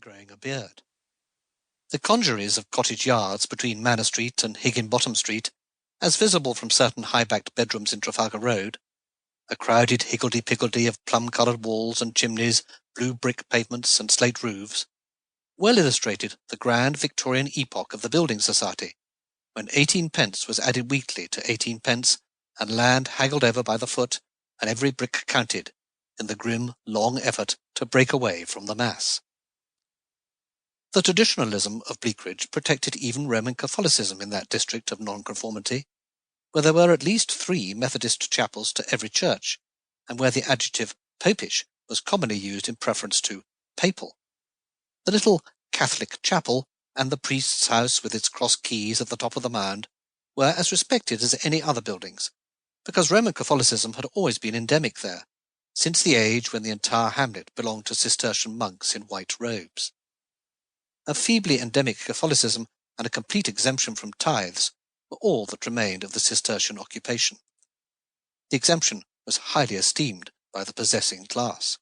growing a beard. The congeries of cottage yards between Manor Street and Higginbottom Street, as visible from certain high-backed bedrooms in Trafalgar Road, a crowded higgledy-piggledy of plum-coloured walls and chimneys, blue brick pavements and slate roofs, well illustrated the grand Victorian epoch of the building society, when 18p was added weekly to 18p, and land haggled over by the foot, and every brick counted, in the grim, long effort to break away from the mass. The traditionalism of Bleakridge protected even Roman Catholicism in that district of nonconformity, where there were at least 3 Methodist chapels to every church, and where the adjective popish was commonly used in preference to papal. The little Catholic chapel and the priest's house with its cross keys at the top of the mound were as respected as any other buildings, because Roman Catholicism had always been endemic there, since the age when the entire hamlet belonged to Cistercian monks in white robes. A feebly endemic Catholicism and a complete exemption from tithes were all that remained of the Cistercian occupation. The exemption was highly esteemed by the possessing class.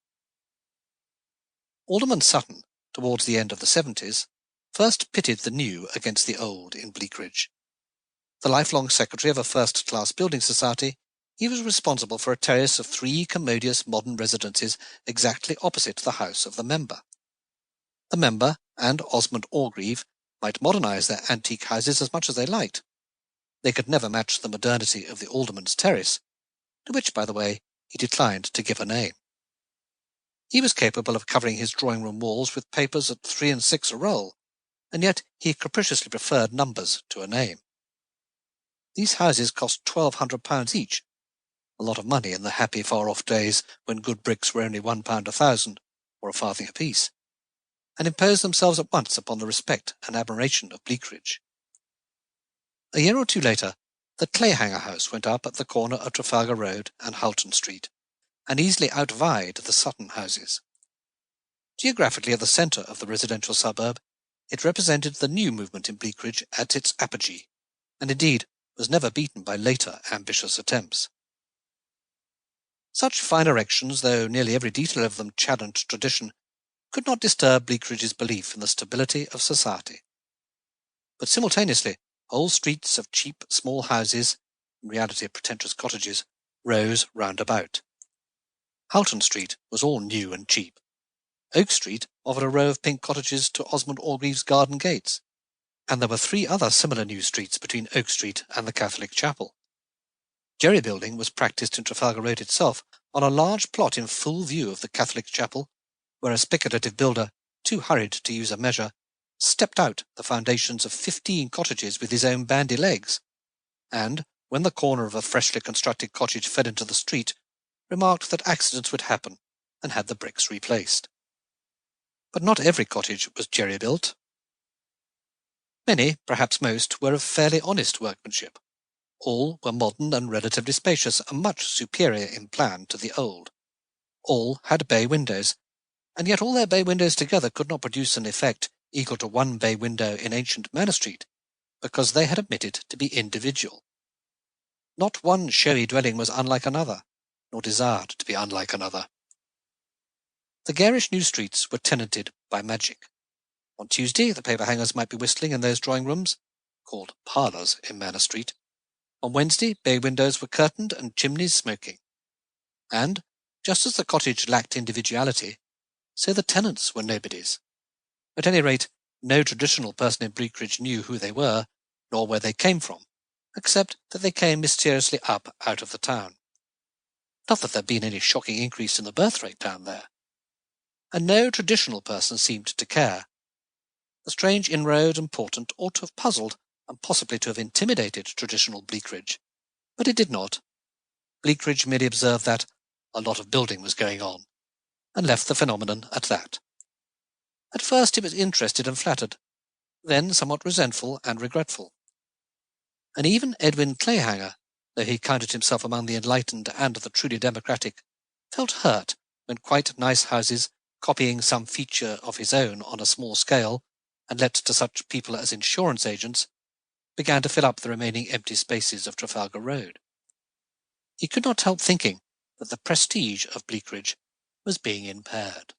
Alderman Sutton, towards the end of the 70s, first pitted the new against the old in Bleakridge. The lifelong secretary of a first-class building society, he was responsible for a terrace of 3 commodious modern residences exactly opposite the house of the member. The member and Osmond Orgreave might modernise their antique houses as much as they liked. They could never match the modernity of the Alderman's terrace, to which, by the way, he declined to give a name. He was capable of covering his drawing-room walls with papers at 3 and 6 a roll, and yet he capriciously preferred numbers to a name. These houses cost £1,200 each, a lot of money in the happy far-off days when good bricks were only £1 1,000, or a farthing apiece, and imposed themselves at once upon the respect and admiration of Bleakridge. A year or 2 later, the Clayhanger house went up at the corner of Trafalgar Road and Hulton Street, and easily outvied the Sutton houses. Geographically at the centre of the residential suburb, it represented the new movement in Bleakridge at its apogee, and indeed was never beaten by later ambitious attempts. Such fine erections, though nearly every detail of them challenged tradition, could not disturb Bleakridge's belief in the stability of society. But simultaneously, whole streets of cheap small houses, in reality pretentious cottages, rose round about. Hulton Street was all new and cheap. Oak Street offered a row of pink cottages to Osmond Orgreave's garden gates, and there were 3 other similar new streets between Oak Street and the Catholic Chapel. Jerry building was practised in Trafalgar Road itself on a large plot in full view of the Catholic Chapel, where a speculative builder, too hurried to use a measure, stepped out the foundations of 15 cottages with his own bandy legs, and, when the corner of a freshly constructed cottage fell into the street, remarked that accidents would happen, and had the bricks replaced. But not every cottage was jerry-built. Many, perhaps most, were of fairly honest workmanship. All were modern and relatively spacious, and much superior in plan to the old. All had bay windows, and yet all their bay windows together could not produce an effect equal to 1 bay window in ancient Manor Street, because they had admitted to be individual. Not one showy dwelling was unlike another, nor desired to be unlike another. The garish new streets were tenanted by magic. On Tuesday the paper-hangers might be whistling in those drawing-rooms, called parlours in Manor Street. On Wednesday bay windows were curtained and chimneys smoking. And, just as the cottage lacked individuality, so the tenants were nobodies. At any rate, no traditional person in Bleakridge knew who they were, nor where they came from, except that they came mysteriously up out of the town. Not that there had been any shocking increase in the birth rate down there. And no traditional person seemed to care. The strange inroad and portent ought to have puzzled and possibly to have intimidated traditional Bleakridge, but it did not. Bleakridge merely observed that a lot of building was going on, and left the phenomenon at that. At first it was interested and flattered, then somewhat resentful and regretful. And even Edwin Clayhanger, though he counted himself among the enlightened and the truly democratic, felt hurt when quite nice houses, copying some feature of his own on a small scale, and let to such people as insurance agents, began to fill up the remaining empty spaces of Trafalgar Road. He could not help thinking that the prestige of Bleakridge was being impaired.